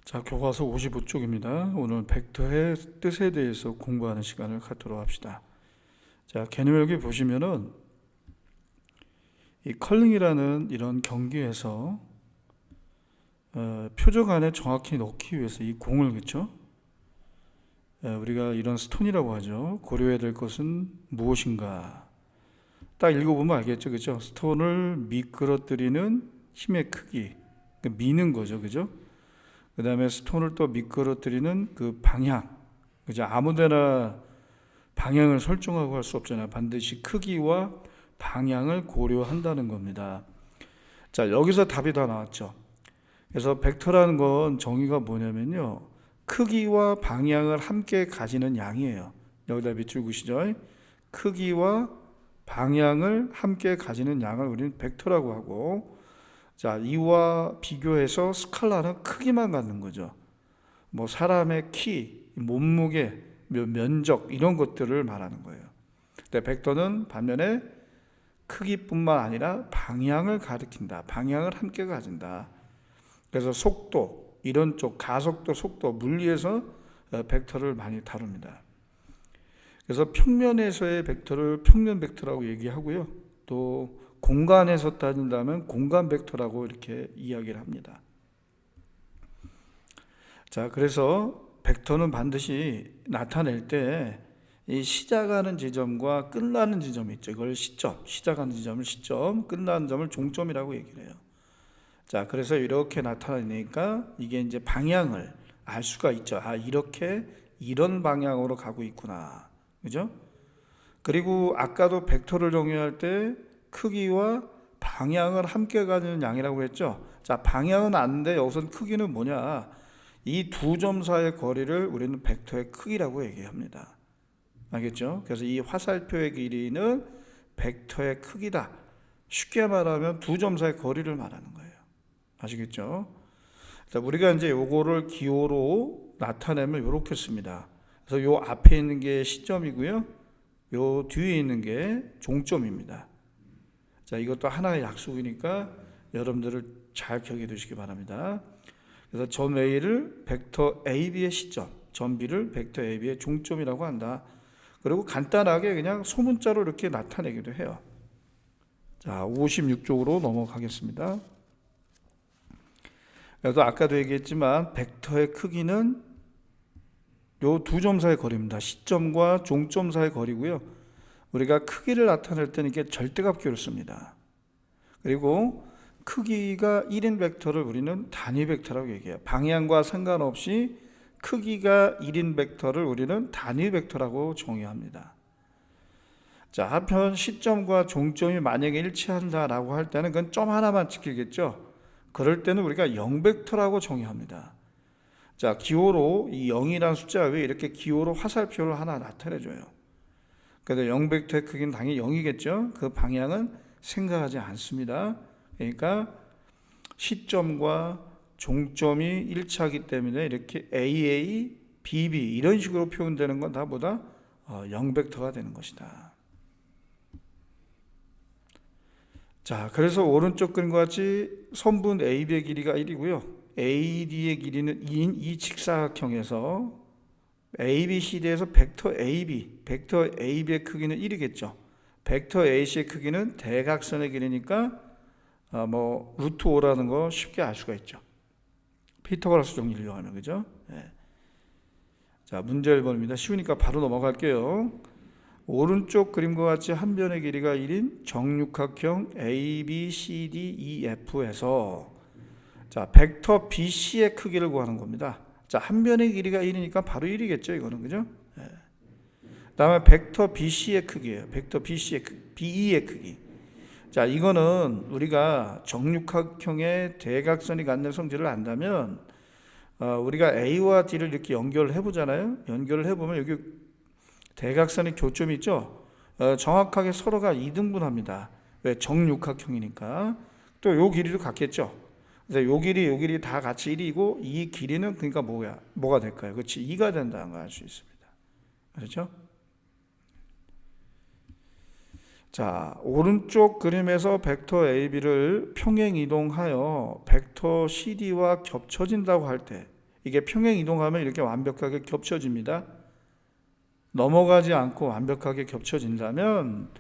자, 교과서 55쪽입니다. 오늘 벡터의 뜻에 대해서 공부하는 시간을 갖도록 합시다. 자, 개념 여기 보시면은 이 컬링이라는 이런 경기에서 표적 안에 정확히 넣기 위해서 이 공을, 그렇죠? 우리가 이런 스톤이라고 하죠. 고려해야 될 것은 무엇인가? 딱 읽어보면 알겠죠, 그렇죠? 스톤을 미끄러뜨리는 힘의 크기, 미는 거죠, 그죠? 그 다음에 스톤을 또 미끄러뜨리는 그 방향, 그죠? 아무데나 방향을 설정하고 할 수 없잖아요. 반드시 크기와 방향을 고려한다는 겁니다. 자, 여기서 답이 다 나왔죠. 그래서 벡터라는 건 정의가 뭐냐면요, 크기와 방향을 함께 가지는 양이에요. 여기다 밑줄 그시죠. 크기와 방향을 함께 가지는 양을 우리는 벡터라고 하고, 자, 이와 비교해서 스칼라는 크기만 갖는 거죠. 뭐 사람의 키, 몸무게, 면적 이런 것들을 말하는 거예요. 근데 벡터는 반면에 크기뿐만 아니라 방향을 가리킨다. 방향을 함께 가진다. 그래서 속도, 이런 쪽 가속도, 속도, 물리에서 벡터를 많이 다룹니다. 그래서 평면에서의 벡터를 평면 벡터라고 얘기하고요. 또 공간에서 따진다면 공간 벡터라고 이렇게 이야기를 합니다. 자, 그래서 벡터는 반드시 나타낼 때 이 시작하는 지점과 끝나는 지점이 있죠. 이걸 시점, 시작하는 지점을 시점, 끝나는 점을 종점이라고 얘기를 해요. 자, 그래서 이렇게 나타나니까 이게 이제 방향을 알 수가 있죠. 아, 이렇게 이런 방향으로 가고 있구나. 그죠? 그리고 아까도 벡터를 정의할 때 크기와 방향을 함께 가지는 양이라고 했죠. 자, 방향은 아는데 여기서는 크기는 뭐냐? 이 두 점 사이의 거리를 우리는 벡터의 크기라고 얘기합니다. 알겠죠? 그래서 이 화살표의 길이는 벡터의 크기다. 쉽게 말하면 두 점 사이의 거리를 말하는 거예요. 아시겠죠? 자, 우리가 이제 요거를 기호로 나타내면 이렇게 씁니다. 그래서 요 앞에 있는 게 시점이고요. 요 뒤에 있는 게 종점입니다. 자, 이것도 하나의 약속이니까 여러분들을 잘 기억해 두시기 바랍니다. 그래서 점 A를 벡터 AB의 시점, 점 B를 벡터 AB의 종점이라고 한다. 그리고 간단하게 그냥 소문자로 이렇게 나타내기도 해요. 자, 56쪽으로 넘어가겠습니다. 그래서 아까도 얘기했지만 벡터의 크기는 요 두 점 사이의 거리입니다. 시점과 종점 사이의 거리고요. 우리가 크기를 나타낼 때는 이게 절대값 기호를 씁니다. 그리고 크기가 1인 벡터를 우리는 단위 벡터라고 얘기해요. 방향과 상관없이 크기가 1인 벡터를 우리는 단위 벡터라고 정의합니다. 자, 한편 시점과 종점이 만약에 일치한다라고 할 때는 그건 점 하나만 지키겠죠. 그럴 때는 우리가 0벡터라고 정의합니다. 자, 기호로 이 0이라는 숫자가 왜 이렇게 기호로 화살표를 하나 나타내줘요. 그래서 0벡터의 크기는 당연히 0이겠죠. 그 방향은 생각하지 않습니다. 그러니까 시점과 종점이 일치하기 때문에 이렇게 AA, BB 이런 식으로 표현되는 건 다 보다 0벡터가 되는 것이다. 자, 그래서 오른쪽 그림과 같이 선분 AB의 길이가 1이고요. AD의 길이는 2인 이 직사각형에서 ABCD에서 벡터 AB의 크기는 1이겠죠. 벡터 AC의 크기는 대각선의 길이니까 뭐 루트 5라는 거 쉽게 알 수가 있죠. 피타고라스 정리를 이용하면, 그죠? 네. 자, 문제 1번입니다. 쉬우니까 바로 넘어갈게요. 오른쪽 그림과 같이 한 변의 길이가 1인 정육각형 ABCDEF에서 자, 벡터 BC의 크기를 구하는 겁니다. 자, 한 변의 길이가 1이니까 바로 1이겠죠, 이거는, 그죠? 네. 다음에 벡터 BC의 크기예요. 벡터 BE의 크기. 자, 이거는 우리가 정육각형의 대각선이 갖는 성질을 안다면 우리가 A와 D를 이렇게 연결을 해보잖아요. 연결을 해보면 여기 대각선의 교점이 있죠. 정확하게 서로가 2등분합니다. 왜? 정육각형이니까. 또 요 길이도 같겠죠. 그래서 요 길이 다 같이 1이고 이 길이는 그러니까 뭐가 될까요? 그렇지, 2가 된다는 걸 알 수 있습니다. 그렇죠? 자, 오른쪽 그림에서 벡터 AB를 평행 이동하여 벡터 CD와 겹쳐진다고 할 때 이게 평행 이동하면 이렇게 완벽하게 겹쳐집니다. 넘어가지 않고 완벽하게 겹쳐진다면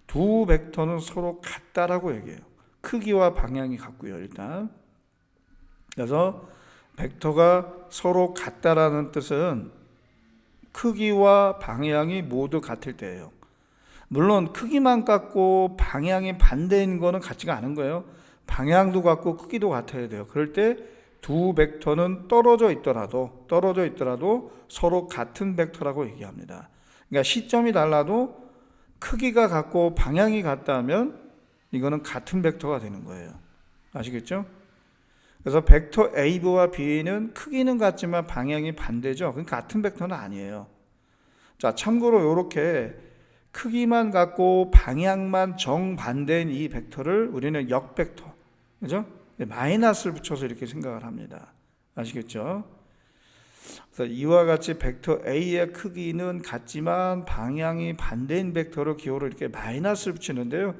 두 벡터는 서로 같다라고 얘기해요. 크기와 방향이 같고요, 일단. 그래서 벡터가 서로 같다라는 뜻은 크기와 방향이 모두 같을 때예요. 물론 크기만 같고 방향이 반대인 거는 같지가 않은 거예요. 방향도 같고 크기도 같아야 돼요. 그럴 때 두 벡터는 떨어져 있더라도 서로 같은 벡터라고 얘기합니다. 그러니까 시점이 달라도 크기가 같고 방향이 같다면 이거는 같은 벡터가 되는 거예요. 아시겠죠? 그래서 벡터 A와 B는 크기는 같지만 방향이 반대죠. 그러니까 같은 벡터는 아니에요. 자, 참고로 이렇게 크기만 같고 방향만 정반대인 이 벡터를 우리는 역벡터, 그죠? 마이너스를 붙여서 이렇게 생각을 합니다. 아시겠죠? 그래서 이와 같이 벡터 A의 크기는 같지만 방향이 반대인 벡터를 기호로 이렇게 마이너스를 붙이는데요.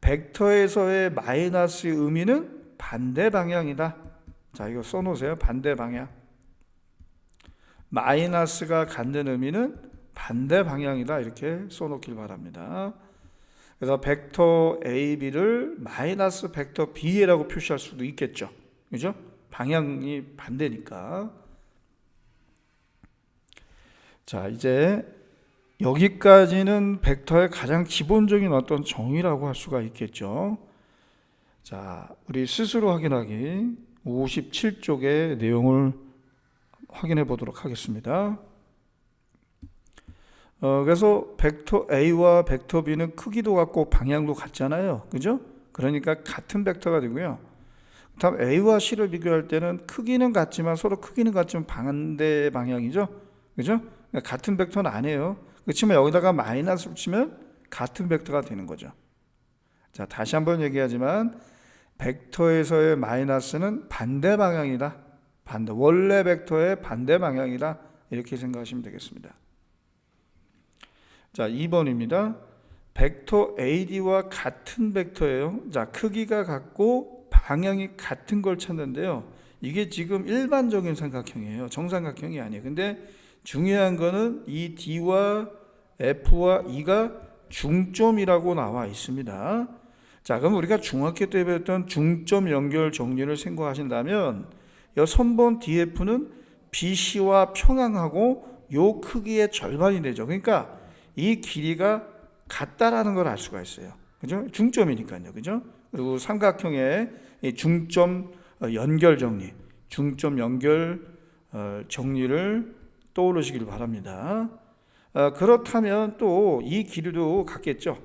벡터에서의 마이너스의 의미는 반대 방향이다. 자, 이거 써놓으세요. 반대 방향. 마이너스가 갖는 의미는 반대 방향이다. 이렇게 써놓길 바랍니다. 그래서 벡터 A, B를 마이너스 벡터 B라고 표시할 수도 있겠죠. 그죠? 방향이 반대니까. 자, 이제 여기까지는 벡터의 가장 기본적인 어떤 정의라고 할 수가 있겠죠. 자, 우리 스스로 확인하기 57쪽의 내용을 확인해 보도록 하겠습니다. 그래서 벡터 A와 벡터 B는 크기도 같고 방향도 같잖아요. 그죠? 그러니까 같은 벡터가 되고요. 다음 A와 C를 비교할 때는 크기는 같지만 서로 크기는 같지만 반대 방향이죠. 그죠? 그러니까 같은 벡터는 아니에요. 그렇지만 여기다가 마이너스 붙이면 같은 벡터가 되는 거죠. 자, 다시 한번 얘기하지만 벡터에서의 마이너스는 반대 방향이다. 원래 벡터의 반대 방향이다. 이렇게 생각하시면 되겠습니다. 자, 2번입니다. 벡터 AD와 같은 벡터예요. 자, 크기가 같고 방향이 같은 걸 찾는데요. 이게 지금 일반적인 삼각형이에요. 정삼각형이 아니에요. 근데 중요한 거는 이 D와 F와 E가 중점이라고 나와 있습니다. 자, 그럼 우리가 중학교 때 배웠던 중점 연결 정리를 생각하신다면 이 선본 DF는 BC와 평행하고 요 크기의 절반이 되죠. 그러니까 이 길이가 같다라는 걸 알 수가 있어요. 그죠? 중점이니까요. 그죠? 그리고 삼각형의 중점 연결 정리, 중점 연결 정리를 떠오르시길 바랍니다. 그렇다면 또 이 길이도 같겠죠.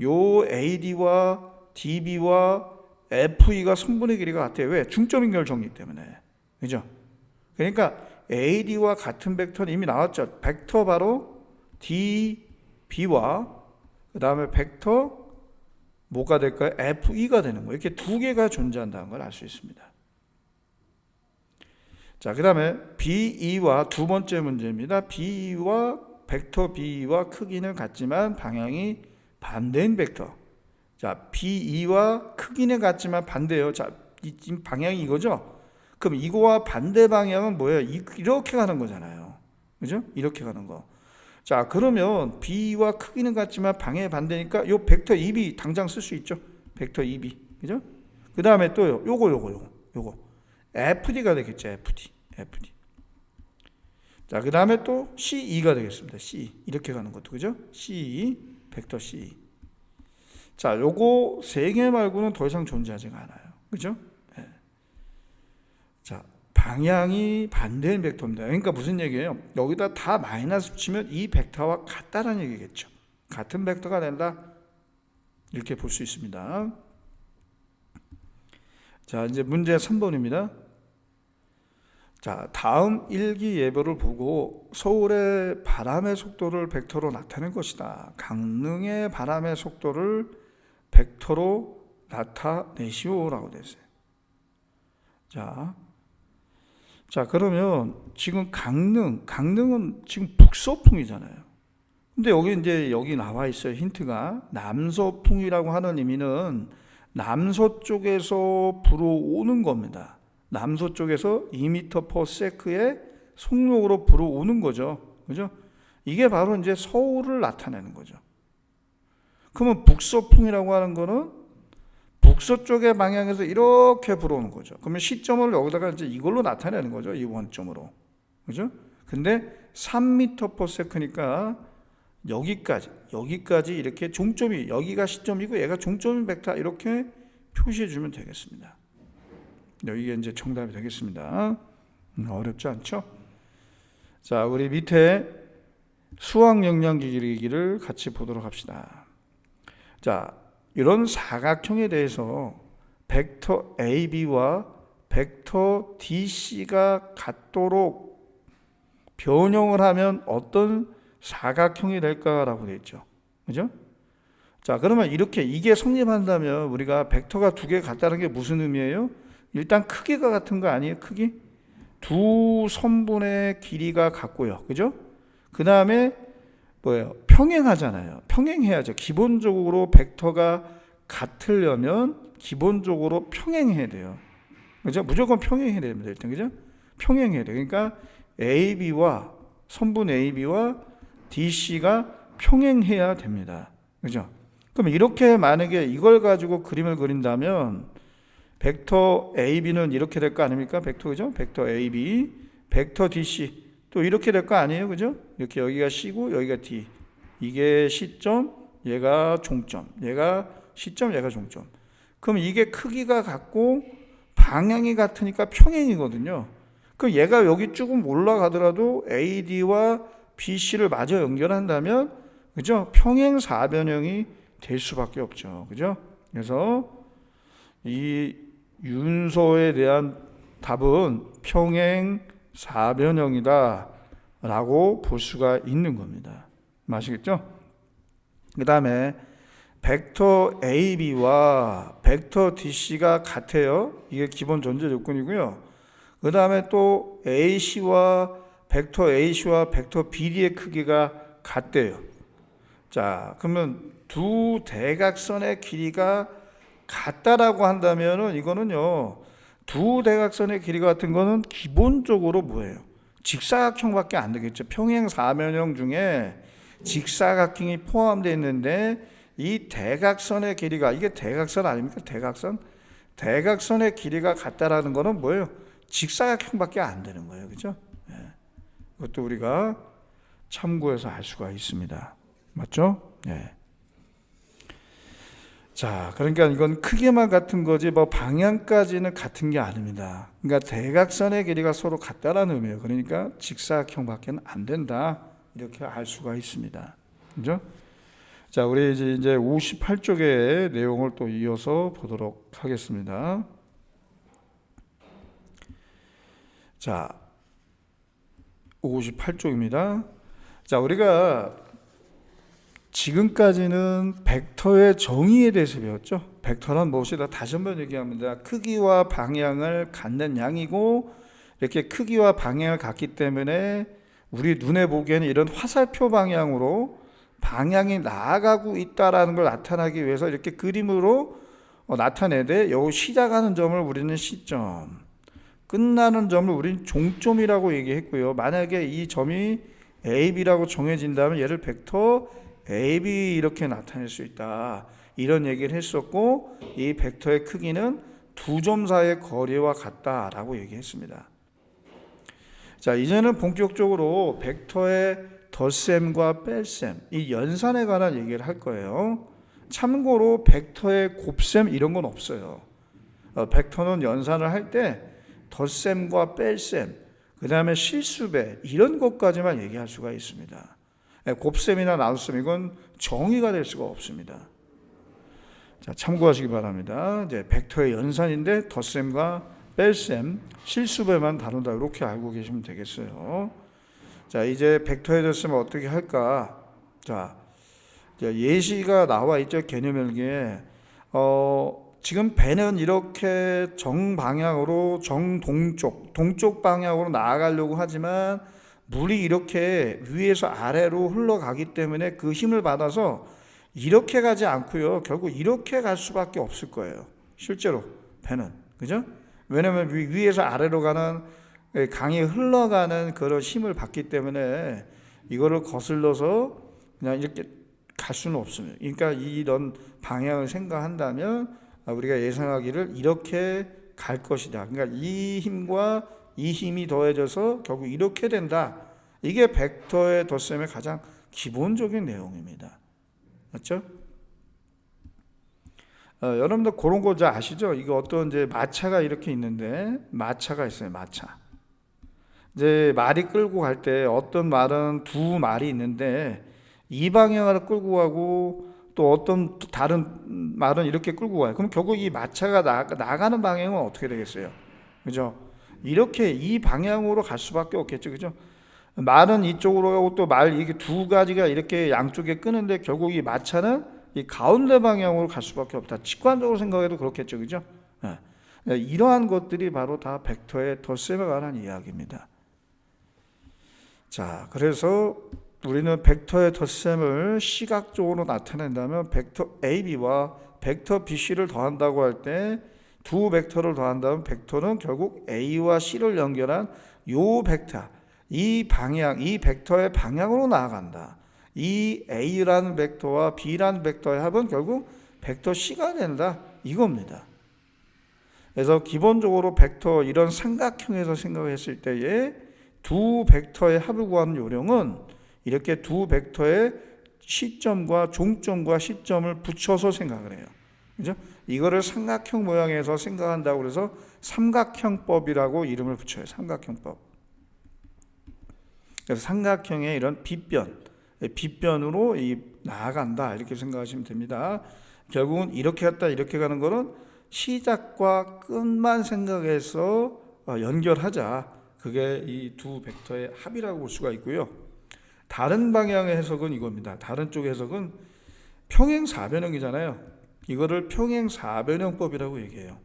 요 AD와 DB와 FE가 선분의 길이가 같아요. 왜? 중점 연결 정리 때문에. 그죠? 그러니까 AD와 같은 벡터는 이미 나왔죠. 벡터 바로 DB와 그 다음에 벡터 뭐가 될까요? FE가 되는 거예요. 이렇게 두 개가 존재한다는 걸 알 수 있습니다. 자, 그 다음에 BE와 두 번째 문제입니다. BE와 벡터 BE와 크기는 같지만 방향이 반대인 벡터. 자, BE와 크기는 같지만 반대예요. 자, 지금 방향이 이거죠? 그럼 이거와 반대 방향은 뭐예요? 이렇게 가는 거잖아요. 그죠? 이렇게 가는 거. 자, 그러면 B와 크기는 같지만 방향이 반대니까 요 벡터 EB 당장 쓸 수 있죠. 벡터 EB. 그죠? 그 다음에 또요. 요거. FD가 되겠죠. FD. 자, 그 다음에 또 CE가 되겠습니다. CE. 이렇게 가는 것도. 그죠? CE, 벡터 CE. 자, 요거 세 개 말고는 더 이상 존재하지가 않아요. 그죠? 네. 자, 방향이 반대인 벡터입니다. 그러니까 무슨 얘기예요? 여기다 다 마이너스 붙이면 이 벡터와 같다라는 얘기겠죠. 같은 벡터가 된다. 이렇게 볼 수 있습니다. 자, 이제 문제 3번입니다. 자, 다음 일기 예보를 보고 서울의 바람의 속도를 벡터로 나타낸 것이다. 강릉의 바람의 속도를 벡터로 나타내시오라고 됐어요. 자, 그러면 지금 강릉은 지금 북서풍이잖아요. 근데 여기 나와 있어요. 힌트가 남서풍이라고 하는 의미는 남서쪽에서 불어오는 겁니다. 남서쪽에서 2m/s의 속력으로 불어오는 거죠. 그죠? 이게 바로 이제 서울을 나타내는 거죠. 그러면 북서풍이라고 하는 거는 북서쪽의 방향에서 이렇게 불어오는 거죠. 그러면 시점을 여기다가 이제 이걸로 나타내는 거죠. 이 원점으로. 그죠? 근데 3m/s니까 여기까지 이렇게 종점이, 여기가 시점이고 얘가 종점인 벡터 이렇게 표시해 주면 되겠습니다. 여기가 이제 정답이 되겠습니다. 어렵지 않죠? 자, 우리 밑에 수학 영양기기를 같이 보도록 합시다. 자, 이런 사각형에 대해서 벡터 AB와 벡터 DC가 같도록 변형을 하면 어떤 사각형이 될까라고 되어 있죠. 그죠? 자, 그러면 이렇게 이게 성립한다면 우리가 벡터가 두 개 같다는 게 무슨 의미예요? 일단 크기가 같은 거 아니에요? 크기? 두 선분의 길이가 같고요. 그죠? 그 다음에 뭐예요? 평행하잖아요. 평행해야죠. 기본적으로 벡터가 같으려면 기본적으로 평행해야 돼요. 그죠? 무조건 평행해야 됩니다. 일단, 그죠? 평행해야 돼요. 그러니까 AB와 선분 AB와 DC가 평행해야 됩니다. 그죠? 그럼 이렇게 만약에 이걸 가지고 그림을 그린다면 벡터 AB는 이렇게 될 거 아닙니까? 벡터, 그죠? 벡터 AB, 벡터 DC 또 이렇게 될 거 아니에요? 그죠? 이렇게 여기가 C고 여기가 D. 이게 시점, 얘가 종점. 얘가 시점, 얘가 종점. 그럼 이게 크기가 같고 방향이 같으니까 평행이거든요. 그럼 얘가 여기 조금 올라가더라도 AD와 BC를 마저 연결한다면, 그죠? 평행 사변형이 될 수밖에 없죠. 그죠? 그래서 이 윤서에 대한 답은 평행 사변형이다 라고 볼 수가 있는 겁니다. 아시겠죠? 그 다음에 벡터 AB와 벡터 DC가 같아요. 이게 기본 전제 조건이고요. 그 다음에 또 벡터 AC와 벡터 BD의 크기가 같대요. 자, 그러면 두 대각선의 길이가 같다라고 한다면은 이거는요, 두 대각선의 길이가 같은 거는 기본적으로 뭐예요? 직사각형밖에 안 되겠죠. 평행 사변형 중에 직사각형이 포함되어 있는데 이 대각선의 길이가, 이게 대각선 아닙니까? 대각선의 길이가 같다라는 거는 뭐예요? 직사각형밖에 안 되는 거예요. 그죠? 네. 그것도 우리가 참고해서 알 수가 있습니다. 맞죠? 네. 자, 그러니까 이건 크기만 같은 거지 뭐 방향까지는 같은 게 아닙니다. 그러니까 대각선의 길이가 서로 같다라는 의미예요. 그러니까 직사각형밖에 안 된다. 이렇게 알 수가 있습니다. 그죠? 자, 우리 이제 58쪽의 내용을 또 이어서 보도록 하겠습니다. 자, 58쪽입니다. 자, 우리가 지금까지는 벡터의 정의에 대해서 배웠죠. 벡터는 무엇이다? 다시 한번 얘기합니다. 크기와 방향을 갖는 양이고, 이렇게 크기와 방향을 갖기 때문에 우리 눈에 보기에는 이런 화살표 방향으로 방향이 나아가고 있다라는 걸 나타나기 위해서 이렇게 그림으로 나타내되, 요 시작하는 점을 우리는 시점, 끝나는 점을 우리는 종점이라고 얘기했고요. 만약에 이 점이 AB라고 정해진다면 얘를 벡터 AB 이렇게 나타낼 수 있다, 이런 얘기를 했었고, 이 벡터의 크기는 두 점 사이의 거리와 같다라고 얘기했습니다. 자, 이제는 본격적으로 벡터의 덧셈과 뺄셈, 이 연산에 관한 얘기를 할 거예요. 참고로 벡터의 곱셈 이런 건 없어요. 벡터는 연산을 할 때 덧셈과 뺄셈, 그 다음에 실수배 이런 것까지만 얘기할 수가 있습니다. 곱셈이나 나눗셈 이건 정의가 될 수가 없습니다. 자, 참고하시기 바랍니다. 이제 벡터의 연산인데 덧셈과 뺄셈, 실수배만 다룬다, 이렇게 알고 계시면 되겠어요. 자, 이제 벡터의 덧셈을 어떻게 할까? 자, 예시가 나와 있죠. 개념일기에. 지금 배는 이렇게 정방향으로 동쪽 방향으로 나아가려고 하지만 물이 이렇게 위에서 아래로 흘러가기 때문에 그 힘을 받아서 이렇게 가지 않고요, 결국 이렇게 갈 수밖에 없을 거예요. 실제로 배는, 그죠? 왜냐하면 위에서 아래로 가는 강이 흘러가는 그런 힘을 받기 때문에 이거를 거슬러서 그냥 이렇게 갈 수는 없습니다. 그러니까 이런 방향을 생각한다면 우리가 예상하기를 이렇게 갈 것이다. 그러니까 이 힘과 이 힘이 더해져서 결국 이렇게 된다. 이게 벡터의 덧셈의 가장 기본적인 내용입니다. 맞죠? 여러분들 그런 거 아시죠? 이거 어떤 이제 마차가 이렇게 있는데 마차가 있어요. 마차. 이제 말이 끌고 갈 때 어떤 말은 두 말이 있는데 이 방향으로 끌고 가고 또 어떤 다른 말은 이렇게 끌고 가요. 그럼 결국 이 마차가 나가는 방향은 어떻게 되겠어요? 그죠? 이렇게 이 방향으로 갈 수밖에 없겠죠. 그죠? 말은 이쪽으로 가고 또 말 이게 두 가지가 이렇게 양쪽에 끄는데 결국 이 마차는 이 가운데 방향으로 갈 수밖에 없다. 직관적으로 생각해도 그렇겠죠. 그죠? 이러한 것들이 바로 다 벡터의 덧셈에 관한 이야기입니다. 자, 그래서 우리는 벡터의 덧셈을 시각적으로 나타낸다면 벡터 AB와 벡터 BC를 더한다고 할 때 두 벡터를 더한다면 벡터는 결국 A와 C를 연결한 요 벡터, 이 방향, 이 벡터의 방향으로 나아간다. 이 A라는 벡터와 B라는 벡터의 합은 결국 벡터 C가 된다. 이겁니다. 그래서 기본적으로 벡터 이런 삼각형에서 생각했을 때에 두 벡터의 합을 구하는 요령은 이렇게 두 벡터의 시점과 종점과 시점을 붙여서 생각을 해요. 그죠? 이거를 삼각형 모양에서 생각한다고 그래서 삼각형법이라고 이름을 붙여요. 삼각형법. 그래서 삼각형의 이런 빗변으로 나아간다 이렇게 생각하시면 됩니다. 결국은 이렇게 갔다 이렇게 가는 거는 시작과 끝만 생각해서 연결하자. 그게 이 두 벡터의 합이라고 볼 수가 있고요. 다른 방향의 해석은 이겁니다. 다른 쪽 해석은 평행사변형이잖아요. 이거를 평행사변형법이라고 얘기해요.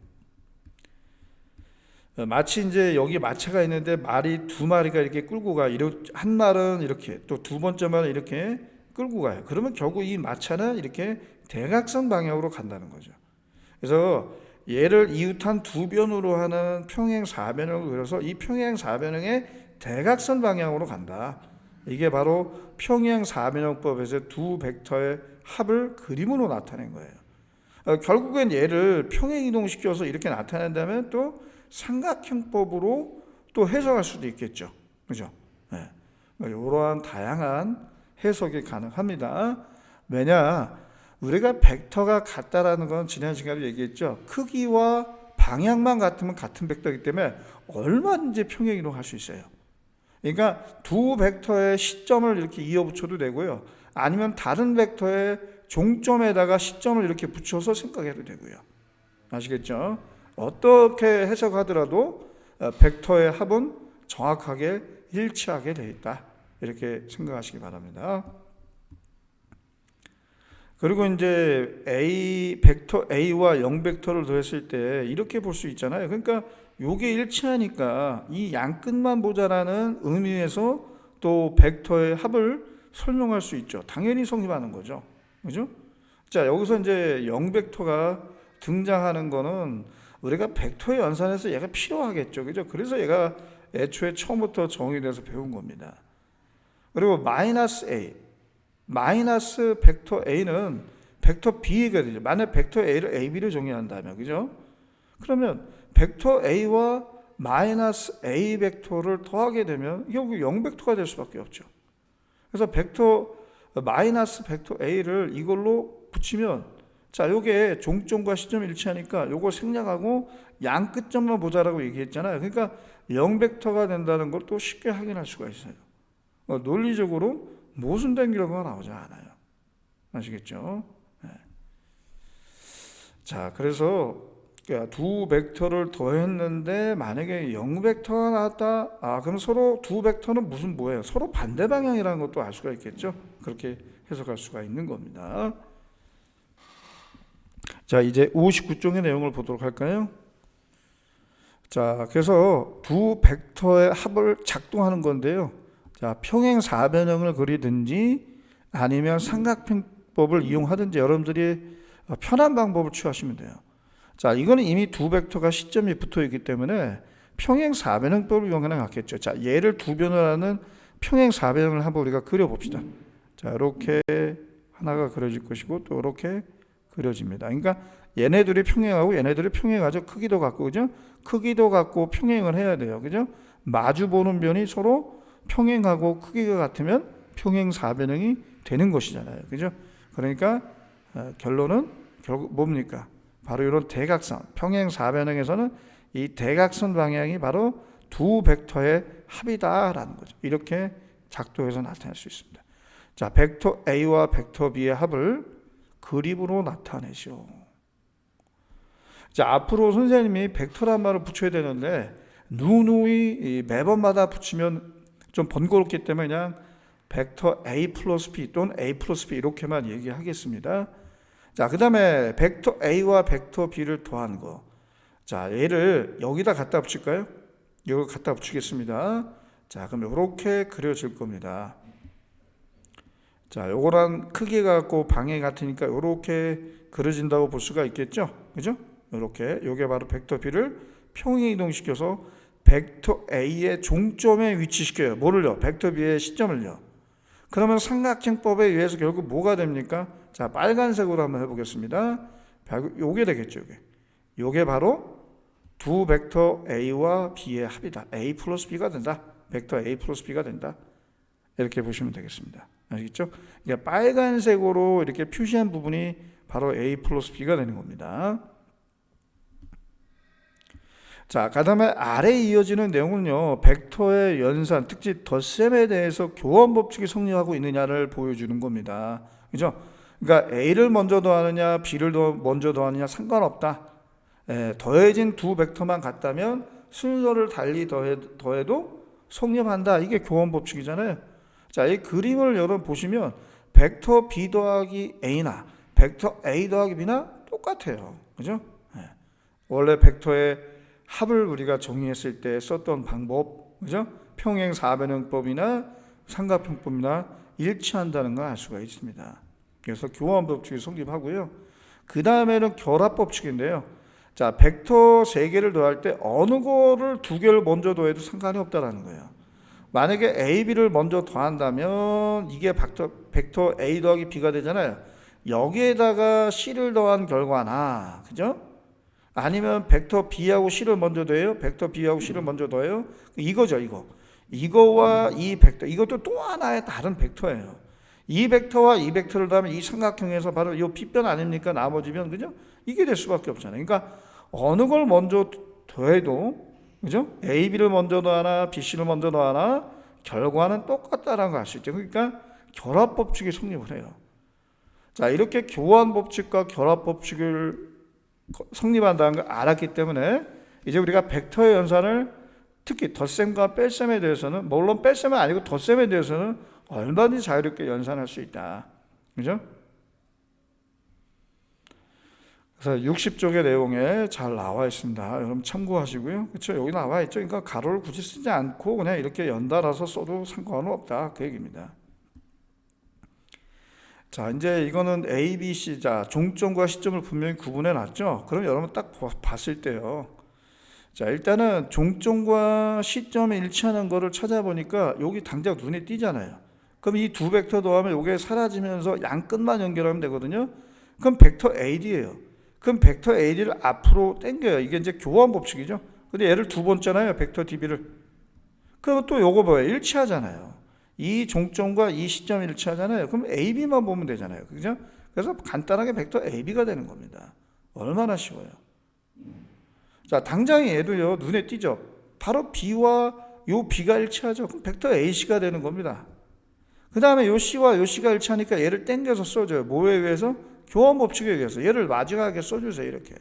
마치 이제 여기 마차가 있는데 말이 두 마리가 이렇게 끌고 가. 한 말은 이렇게 또 두 번째 말은 이렇게 끌고 가요. 그러면 결국 이 마차는 이렇게 대각선 방향으로 간다는 거죠. 그래서 얘를 이웃한 두 변으로 하는 평행사변형을 그려서 이 평행사변형의 대각선 방향으로 간다. 이게 바로 평행사변형법에서 두 벡터의 합을 그림으로 나타낸 거예요. 결국엔 얘를 평행이동시켜서 이렇게 나타낸다면 또 삼각형법으로 또 해석할 수도 있겠죠. 그죠? 네. 이러한 다양한 해석이 가능합니다. 왜냐? 우리가 벡터가 같다라는 건 지난 시간에 얘기했죠. 크기와 방향만 같으면 같은 벡터이기 때문에 얼마든지 평행이동할 수 있어요. 그러니까 두 벡터의 시점을 이렇게 이어붙여도 되고요. 아니면 다른 벡터의 종점에다가 시점을 이렇게 붙여서 생각해도 되고요. 아시겠죠? 어떻게 해석하더라도 벡터의 합은 정확하게 일치하게 되어 있다. 이렇게 생각하시기 바랍니다. 그리고 이제 벡터 A와 0벡터를 더했을 때 이렇게 볼 수 있잖아요. 그러니까 요게 일치하니까 이 양끝만 보자라는 의미에서 또 벡터의 합을 설명할 수 있죠. 당연히 성립하는 거죠. 그죠? 자, 여기서 이제 0벡터가 등장하는 거는 우리가 벡터의 연산에서 얘가 필요하겠죠. 그죠? 그래서 얘가 애초에 처음부터 정의돼서 배운 겁니다. 그리고 마이너스 A, 마이너스 벡터 A는 벡터 B가 되죠. 만약 벡터 A를 AB로 정의한다면, 그죠? 그러면 벡터 A와 마이너스 A 벡터를 더하게 되면 결국 0벡터가 될 수밖에 없죠. 그래서 마이너스 벡터 A를 이걸로 붙이면 자, 요게 종점과 시점이 일치하니까 요거 생략하고 양 끝점만 보자라고 얘기했잖아요. 그러니까 0벡터가 된다는 걸 또 쉽게 확인할 수가 있어요. 논리적으로 모순된 결과가 나오지 않아요. 아시겠죠? 네. 자, 그래서 두 벡터를 더했는데 만약에 0벡터가 나왔다. 그럼 서로 두 벡터는 뭐예요? 서로 반대 방향이라는 것도 알 수가 있겠죠? 그렇게 해석할 수가 있는 겁니다. 자, 이제 59쪽의 내용을 보도록 할까요? 자, 그래서 두 벡터의 합을 작동하는 건데요. 자, 평행사변형을 그리든지 아니면 삼각형법을 이용하든지 여러분들이 편한 방법을 취하시면 돼요. 자, 이거는 이미 두 벡터가 시점이 붙어 있기 때문에 평행 사변형법을 이용하는 게 낫겠죠. 자, 얘를 두 변을 하는 평행 사변형을 한번 우리가 그려봅시다. 자, 이렇게 하나가 그려질 것이고 또 이렇게 그려집니다. 그러니까 얘네들이 평행하고 얘네들이 평행하죠. 크기도 같고, 그죠? 크기도 같고 평행을 해야 돼요. 그죠? 마주 보는 변이 서로 평행하고 크기가 같으면 평행 사변형이 되는 것이잖아요. 그죠? 그러니까 결론은 결국 뭡니까? 바로 이런 대각선, 평행 사변형에서는 이 대각선 방향이 바로 두 벡터의 합이다라는 거죠. 이렇게 작도해서 나타낼 수 있습니다. 자, 벡터 A와 벡터 B의 합을 그림으로 나타내시오. 자, 앞으로 선생님이 벡터란 말을 붙여야 되는데 누누이 매번마다 붙이면 좀 번거롭기 때문에 그냥 벡터 A 플러스 B 또는 A 플러스 B 이렇게만 얘기하겠습니다. 자, 그 다음에 벡터 A와 벡터 B를 더한 거. 자, 얘를 여기다 갖다 붙일까요? 여기 갖다 붙이겠습니다. 자, 그럼 이렇게 그려질 겁니다. 자, 요거랑 크기가 같고 방향이 같으니까 이렇게 그려진다고 볼 수가 있겠죠? 그죠? 이렇게 요게 바로 벡터 B를 평행 이동시켜서 벡터 A의 종점에 위치시켜요. 뭐를요? 벡터 B의 시점을요. 그러면 삼각형법에 의해서 결국 뭐가 됩니까? 자, 빨간색으로 한번 해보겠습니다. 요게 되겠죠. 요게 바로 두 벡터 A와 B의 합이다. A 플러스 B가 된다. 벡터 A 플러스 B가 된다. 이렇게 보시면 되겠습니다. 아시겠죠? 그러니까 빨간색으로 이렇게 표시한 부분이 바로 A 플러스 B가 되는 겁니다. 자, 그 다음에 아래에 이어지는 내용은요, 벡터의 연산, 특히 덧셈에 대해서 교원 법칙이 성립하고 있느냐를 보여주는 겁니다. 그죠? 그러니까 A를 먼저 더하느냐, B를 먼저 더하느냐 상관없다. 더해진 두 벡터만 같다면 순서를 달리 더해도 성립한다. 이게 교원 법칙이잖아요. 자, 이 그림을 여러분 보시면 벡터 B 더하기 A나 벡터 A 더하기 B나 똑같아요. 그죠? 원래 벡터의 합을 우리가 정의했을 때 썼던 방법, 그죠? 평행 사변형법이나 삼각형법이나 일치한다는 걸 알 수가 있습니다. 그래서 교환 법칙이 성립하고요. 그 다음에는 결합 법칙인데요. 자, 벡터 세 개를 더할 때 어느 거를 두 개를 먼저 더해도 상관이 없다라는 거예요. 만약에 A, B를 먼저 더한다면 이게 벡터 A 더하기 B가 되잖아요. 여기에다가 C를 더한 결과나, 그죠? 아니면 벡터 B하고 C를 먼저 더해요. 벡터 B하고 C를 먼저 더해요. 이거죠, 이거. 이거와 이 벡터, 이것도 또 하나의 다른 벡터예요. 이 벡터와 이 벡터를 더하면 이 삼각형에서 바로 이 B변 아닙니까? 나머지변, 그죠? 이게 될 수밖에 없잖아요. 그러니까 어느 걸 먼저 더해도, 그죠? A, B를 먼저 더하나 B, C를 먼저 더하나 결과는 똑같다라는 걸 알 수 있죠. 그러니까 결합 법칙이 성립을 해요. 자, 이렇게 교환 법칙과 결합 법칙을 성립한다는 걸 알았기 때문에 이제 우리가 벡터의 연산을 특히 덧셈과 뺄셈에 대해서는, 물론 뺄셈은 아니고 덧셈에 대해서는 얼마든지 자유롭게 연산할 수 있다. 그죠? 그래서 60쪽의 내용에 잘 나와 있습니다. 여러분 참고하시고요. 그렇죠? 여기 나와 있죠. 그러니까 가로를 굳이 쓰지 않고 그냥 이렇게 연달아서 써도 상관은 없다. 그 얘기입니다. 자, 이제 이거는 A, B, C. 자, 종점과 시점을 분명히 구분해 놨죠. 그럼 여러분 딱 봤을 때요. 자, 일단은 종점과 시점에 일치하는 거를 찾아보니까 여기 당장 눈에 띄잖아요. 그럼 이 두 벡터 더하면 이게 사라지면서 양 끝만 연결하면 되거든요. 그럼 벡터 AD예요. 그럼 벡터 AD를 앞으로 당겨요. 이게 이제 교환 법칙이죠. 근데 얘를 두 번째잖아요. 벡터 DB를. 그러면 또 요거 뭐예요? 일치하잖아요. 이 종점과 이 시점이 일치하잖아요. 그럼 AB만 보면 되잖아요. 그죠? 그래서 간단하게 벡터 AB가 되는 겁니다. 얼마나 쉬워요. 자, 당장 얘도요, 눈에 띄죠? 바로 B와 요 B가 일치하죠. 그럼 벡터 AC가 되는 겁니다. 그 다음에 요 C와 요 C가 일치하니까 얘를 땡겨서 써줘요. 뭐에 의해서? 교환 법칙에 의해서. 얘를 마지막에 써주세요. 이렇게.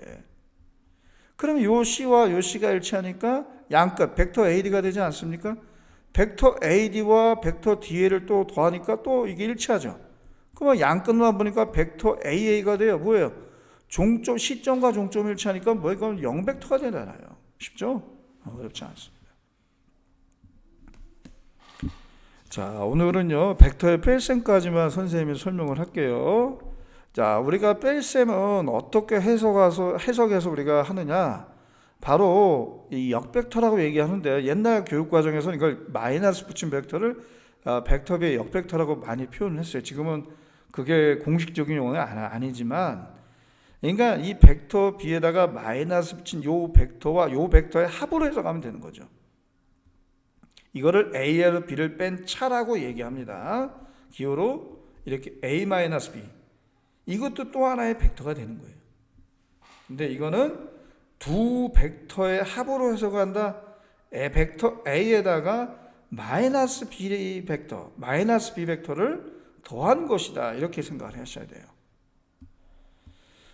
그러면 요 C와 요 C가 일치하니까 양끝, 벡터 AD가 되지 않습니까? 벡터 AD와 벡터 DA를 또 더하니까 또 이게 일치하죠. 그러면 양끝만 보니까 벡터 AA가 돼요. 뭐예요? 종점, 시점과 종점이 일치하니까 뭐 이건 0벡터가 되잖아요. 쉽죠? 어렵지 않습니다. 자, 오늘은요, 벡터의 뺄셈까지만 선생님이 설명을 할게요. 자, 우리가 뺄셈은 어떻게 해석해서 우리가 하느냐? 바로 이 역벡터라고 얘기하는데 옛날 교육 과정에서는 이걸 마이너스 붙인 벡터를 벡터비의 역벡터라고 많이 표현을 했어요. 지금은 그게 공식적인 용어는 아니지만, 그러니까 이 벡터 B에다가 마이너스 붙인 요 벡터와 요 벡터의 합으로 해석하면 되는 거죠. 이거를 A에서 B를 뺀 차라고 얘기합니다. 기호로 이렇게 A-B. 이것도 또 하나의 벡터가 되는 거예요. 근데 이거는 두 벡터의 합으로 해석한다. 벡터 A에다가 마이너스 B 벡터를 더한 것이다. 이렇게 생각을 하셔야 돼요.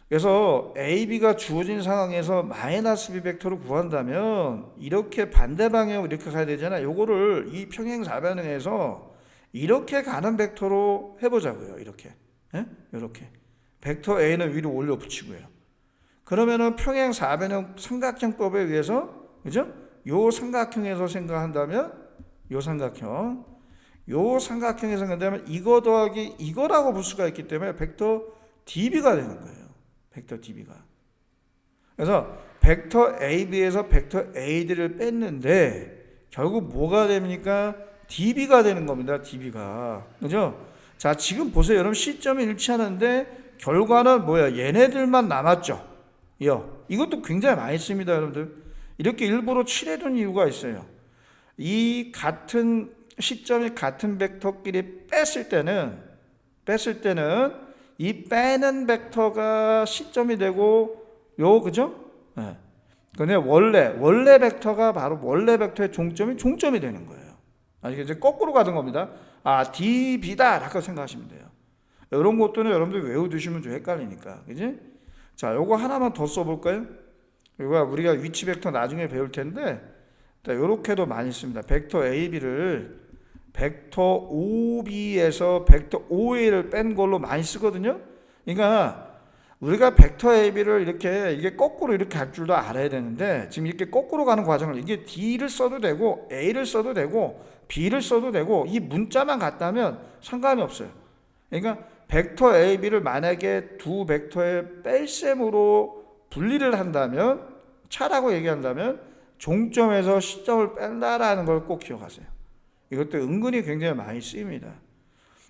그래서 A, B가 주어진 상황에서 마이너스 B 벡터를 구한다면 이렇게 반대 방향으로 이렇게 가야 되잖아요. 요거를 이 평행사변형에서 이렇게 가는 벡터로 해보자고요. 이렇게. 예? 이렇게. 벡터 A는 위로 올려 붙이고요. 그러면은 평행사변형 삼각형법에 의해서, 그죠? 요 삼각형에서 생각한다면, 요 삼각형에서 생각한다면 이거 더하기 이거라고 볼 수가 있기 때문에 벡터 DB가 되는 거예요. 벡터 DB가. 그래서 벡터 AB에서 벡터 AD를 뺐는데 결국 뭐가 됩니까? DB가 되는 겁니다. DB가. 그죠? 자, 지금 보세요. 여러분 시점이 일치하는데 결과는 뭐야? 얘네들만 남았죠. 이것도 굉장히 많이 씁니다, 여러분들. 이렇게 일부러 칠해둔 이유가 있어요. 이 같은 시점이 같은 벡터끼리 뺐을 때는 이 빼는 벡터가 시점이 되고 그죠? 네. 근데 원래 벡터가 바로 원래 벡터의 종점이 되는 거예요. 이제 거꾸로 가는 겁니다. DB다 라고 생각하시면 돼요. 이런 것들은 여러분들 외워두시면 좀 헷갈리니까, 그지? 자, 요거 하나만 더 써볼까요? 이거 우리가 위치 벡터 나중에 배울 텐데, 요렇게도 많이 씁니다. 벡터 AB를 벡터 OB에서 벡터 OA를 뺀 걸로 많이 쓰거든요. 그러니까 우리가 벡터 AB를 이게 거꾸로 이렇게 갈 줄도 알아야 되는데, 지금 이렇게 거꾸로 가는 과정을 이게 D를 써도 되고 A를 써도 되고 B를 써도 되고 이 문자만 같다면 상관이 없어요. 그러니까 벡터 AB를 만약에 두 벡터의 뺄셈으로 분리를 한다면, 차라고 얘기한다면 종점에서 시점을 뺀다라는 걸 꼭 기억하세요. 이것도 은근히 굉장히 많이 쓰입니다.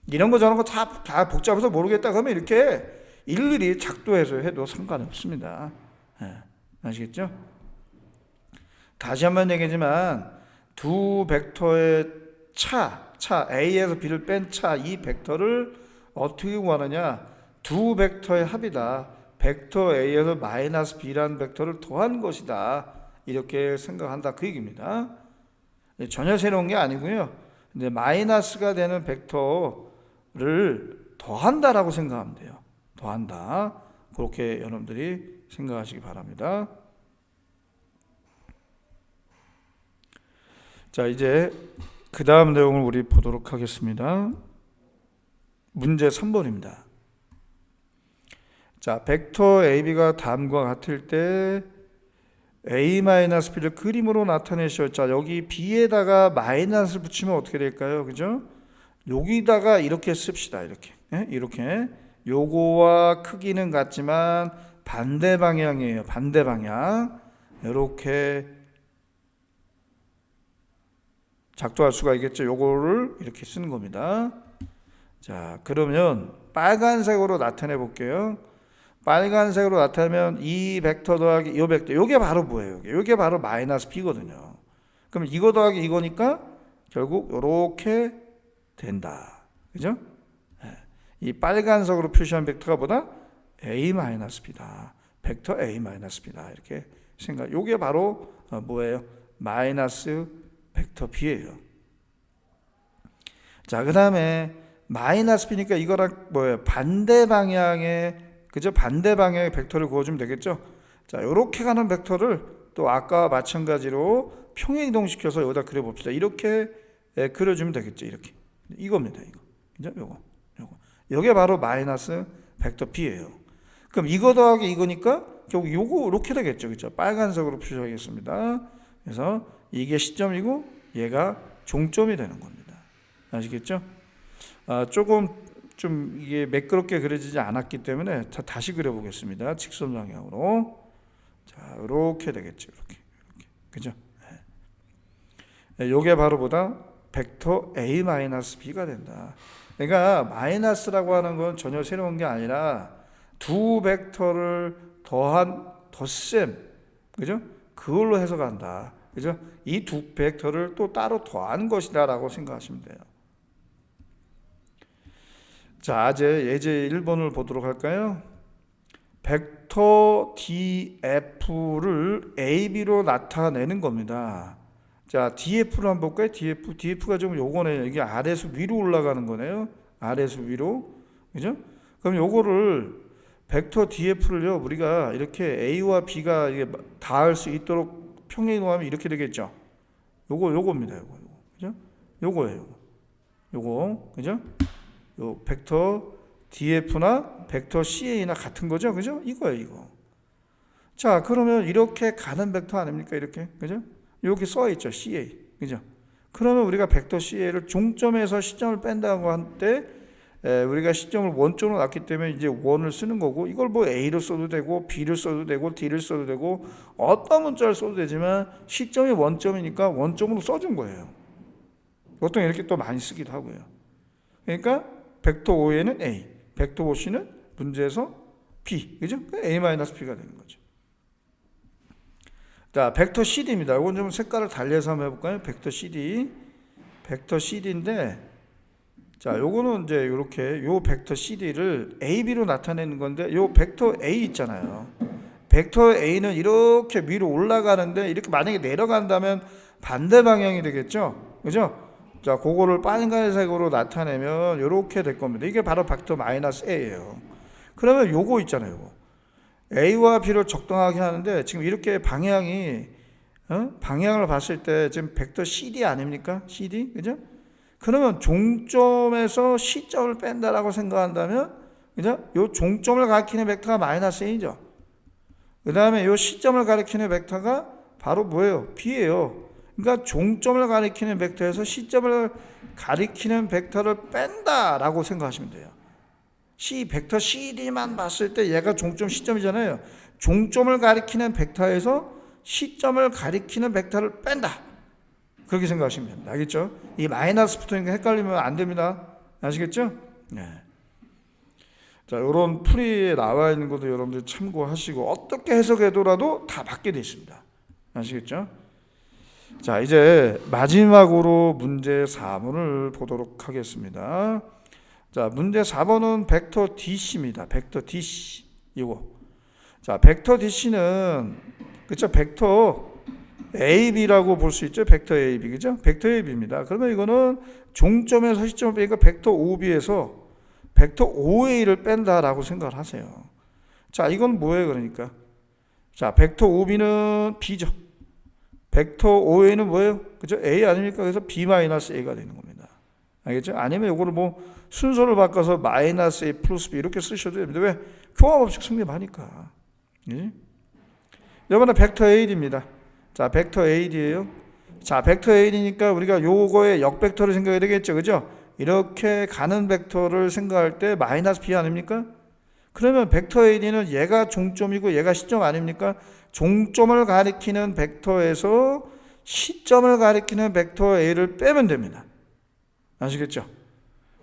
이런 거 저런 거 다 복잡해서 모르겠다 그러면 이렇게 일일이 작도해서 해도 상관없습니다. 아시겠죠? 다시 한번 얘기하지만 두 벡터의 차 A에서 B를 뺀 차, 이 벡터를 어떻게 구하느냐? 두 벡터의 합이다. 벡터 A에서 마이너스 B라는 벡터를 더한 것이다. 이렇게 생각한다. 그 얘기입니다. 전혀 새로운 게 아니고요. 근데 마이너스가 되는 벡터를 더한다라고 생각하면 돼요. 더한다. 그렇게 여러분들이 생각하시기 바랍니다. 자, 이제 그 다음 내용을 우리 보도록 하겠습니다. 문제 3번입니다. 자, 벡터 AB가 다음과 같을 때 A-B를 그림으로 나타내셔. 자, 여기 B에다가 마이너스 붙이면 어떻게 될까요? 그죠? 여기다가 이렇게 씁시다. 이렇게. 요거와 크기는 같지만 반대 방향이에요. 반대 방향. 이렇게 작도할 수가 있겠죠. 요거를 이렇게 쓰는 겁니다. 자, 그러면 빨간색으로 나타내 볼게요. 빨간색으로 나타내면 이 벡터 더하기 이 벡터, 요게 바로 뭐예요? 요게 바로 마이너스 B거든요. 그럼 이거 더하기 이거니까 결국 요렇게 된다. 그죠? 이 빨간색으로 표시한 벡터가 보다 A-B다. 벡터 A-B다. 이렇게 생각. 요게 바로 뭐예요? 마이너스 벡터 B예요. 자, 그 다음에 마이너스 B니까 이거랑 뭐예요? 반대 방향의, 그죠? 반대 방향의 벡터를 그어주면 되겠죠? 자, 요렇게 가는 벡터를 또 아까와 마찬가지로 평행 이동시켜서 여기다 그려봅시다. 이렇게 그려주면 되겠죠? 이렇게. 이겁니다. 이거. 그죠? 요거. 요게 바로 마이너스 벡터 B예요. 그럼 이거 더하기 이거니까 결국 요거 이렇게 되겠죠. 그죠? 빨간색으로 표시하겠습니다. 그래서 이게 시점이고 얘가 종점이 되는 겁니다. 아시겠죠? 조금 좀 이게 매끄럽게 그려지지 않았기 때문에 다시 그려보겠습니다. 직선 방향으로. 자, 이렇게 되겠죠. 이렇게. 그죠? 요게 바로 보다 벡터 A-B가 된다. 그러니까 마이너스라고 하는 건 전혀 새로운 게 아니라 두 벡터를 더한 덧셈, 그죠? 그걸로 해석한다. 그죠? 이 두 벡터를 또 따로 더한 것이다라고 생각하시면 돼요. 자, 이제 예제 1번을 보도록 할까요? 벡터 DF를 AB로 나타내는 겁니다. 자, DF를 한번 볼까요? DF가 좀 요거네요. 이게 아래에서 위로 올라가는 거네요. 아래에서 위로. 그죠? 그럼 요거를 벡터 DF를요, 우리가 이렇게 A와 B가 이게 닿을 수 있도록 평행이동하면 이렇게 되겠죠. 요겁니다. 요거. 그죠? 요거예요. 요거. 그죠? 요 벡터 DF나 벡터 CA나 같은 거죠. 그죠? 이거예요, 이거. 자, 그러면 이렇게 가는 벡터 아닙니까? 이렇게. 그죠? 여기 써 있죠. CA. 그죠? 그러면 우리가 벡터 CA를 종점에서 시점을 뺀다고 할 때 우리가 시점을 원점으로 놨기 때문에 이제 원을 쓰는 거고, 이걸 뭐 A를 써도 되고 B를 써도 되고 D를 써도 되고 어떤 문자를 써도 되지만 시점이 원점이니까 원점으로 써준 거예요. 보통 이렇게 또 많이 쓰기도 하고요. 그러니까 벡터 OA는 A, 벡터 OC는 문제에서 B, 그죠? A-B가 되는 거죠. 자, 벡터 CD입니다. 이건 좀 색깔을 달리해서 한번 해볼까요? 벡터 CD, 벡터 CD인데, 자, 요거는 이제 이렇게 요 벡터 CD를 AB로 나타내는 건데, 요 벡터 A 있잖아요. 벡터 A는 이렇게 위로 올라가는데 이렇게 만약에 내려간다면 반대 방향이 되겠죠, 그죠? 자, 그거를 빨간색으로 나타내면 이렇게 될 겁니다. 이게 바로 벡터 A예요. 그러면 요거 있잖아요. 요거. A와 B를 적당하게 하는데 지금 이렇게 방향이 방향을 봤을 때 지금 벡터 CD 아닙니까? CD, 그죠? 그러면 종점에서 시점을 뺀다라고 생각한다면, 그죠? 요 종점을 가리키는 벡터가 A죠. 그 다음에 요 시점을 가리키는 벡터가 바로 뭐예요? B예요. 그러니까 종점을 가리키는 벡터에서 시점을 가리키는 벡터를 뺀다라고 생각하시면 돼요. 벡터 CD만 봤을 때 얘가 종점 시점이잖아요. 종점을 가리키는 벡터에서 시점을 가리키는 벡터를 뺀다. 그렇게 생각하시면 됩니다. 알겠죠? 이 마이너스 붙으니까 헷갈리면 안 됩니다. 아시겠죠? 네. 자, 이런 풀이에 나와 있는 것도 여러분들 참고하시고 어떻게 해석해도라도 다 맞게 되어 있습니다. 아시겠죠? 자, 이제 마지막으로 문제 4번을 보도록 하겠습니다. 자, 문제 4번은 벡터 DC입니다. 벡터 DC. 이거. 자, 벡터 DC는 그쵸? 벡터 AB라고 볼 수 있죠. 벡터 AB. 그죠? 벡터 AB입니다. 그러면 이거는 종점에서 시점을 빼니까 벡터 OB에서 벡터 OA를 뺀다라고 생각을 하세요. 자, 이건 뭐예요, 그러니까? 자, 벡터 OB는 B죠. 벡터 OA는 뭐예요? 그죠? A 아닙니까? 그래서 B-A가 되는 겁니다. 알겠죠? 아니면 이거를 뭐 순서를 바꿔서 마이너스 A 플러스 B 이렇게 쓰셔도 됩니다. 왜? 교합법칙 성립하니까. 예? 이번에 벡터 AD입니다. 자, 벡터 AD예요. 자, 벡터 AD니까 우리가 요거의 역벡터를 생각해야 되겠죠. 그죠? 이렇게 가는 벡터를 생각할 때 마이너스 B 아닙니까? 그러면 벡터 AD는 얘가 종점이고 얘가 시점 아닙니까? 종점을 가리키는 벡터에서 시점을 가리키는 벡터 A를 빼면 됩니다. 아시겠죠?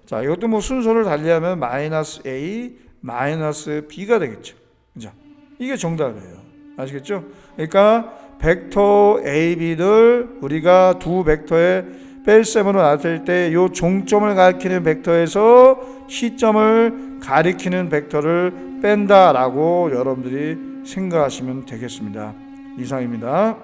자, 이것도 뭐 순서를 달리하면 마이너스 A, 마이너스 B가 되겠죠. 그죠? 이게 정답이에요. 아시겠죠? 그러니까 벡터 AB를 우리가 두 벡터의 뺄셈으로 나타낼 때 이 종점을 가리키는 벡터에서 시점을 가리키는 벡터를 뺀다라고 여러분들이 생각하시면 되겠습니다. 이상입니다.